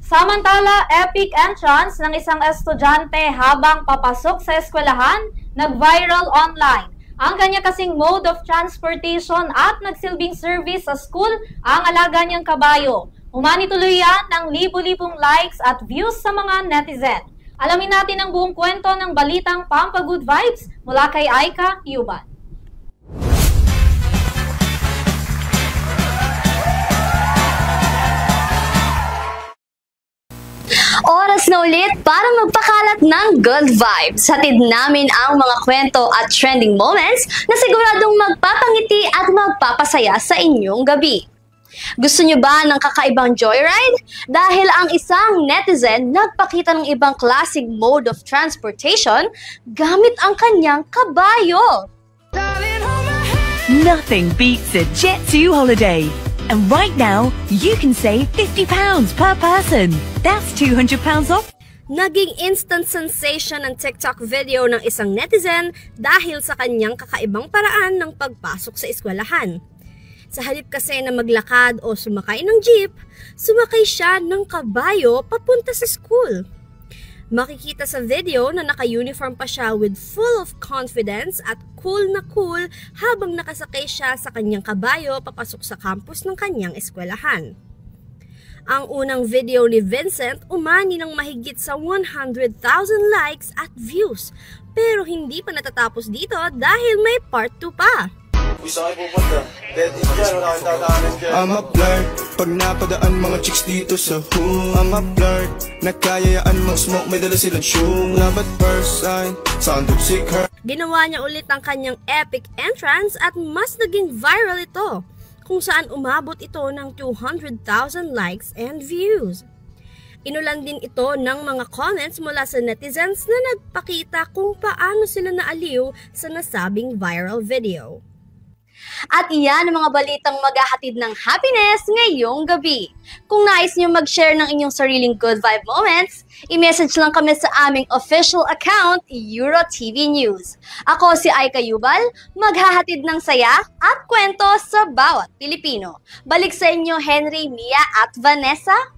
Samantala, epic entrance ng isang estudyante habang papasok sa eskwelahan, nag-viral online. Ang kanya kasing mode of transportation at nagsilbing service sa school ang alaga niyang kabayo. Umani tuloy yan ng libu-libong likes at views sa mga netizen. Alamin natin ang buong kwento ng balitang Pampa Good Vibes mula kay Aika Yuban. Oras na ulit para magpakalat ng good vibes. Hatid namin ang mga kwento at trending moments na siguradong magpapangiti at magpapasaya sa inyong gabi. Gusto nyo ba ng kakaibang joyride? Dahil ang isang netizen nagpakita ng ibang classic mode of transportation gamit ang kanyang kabayo. Nothing beats a Jet2 holiday. And right now, you can save £50 per person. That's £200 off. Naging instant sensation ang TikTok video ng isang netizen dahil sa kanyang kakaibang paraan ng pagpasok sa eskwelahan. Sa halip kasi na maglakad o sumakay ng jeep, sumakay siya ng kabayo papunta sa school. Makikita sa video na naka-uniform pa siya with full of confidence at cool na cool habang nakasakay siya sa kanyang kabayo papasok sa campus ng kanyang eskwelahan. Ang unang video ni Vincent umani ng mahigit sa 100,000 likes at views, pero hindi pa natatapos dito dahil may part 2 pa. I'm a flirt, pag napadaan mga chicks dito sa hood. I'm a flirt, nakayayaan mag-smoke, may dala silang shoe. Love at first sight, sound of sick her. Ginawa niya ulit ang kanyang epic entrance at mas naging viral ito, kung saan umabot ito ng 200,000 likes and views. Inulan din ito ng mga comments mula sa netizens na nagpakita kung paano sila naaliw sa nasabing viral video. At iyan ang mga balitang maghahatid ng happiness ngayong gabi. Kung nais niyo mag-share ng inyong sariling good vibe moments, i-message lang kami sa aming official account, EuroTV News. Ako si Aika Yubal, maghahatid ng saya at kwento sa bawat Pilipino. Balik sa inyo Henry, Mia at Vanessa.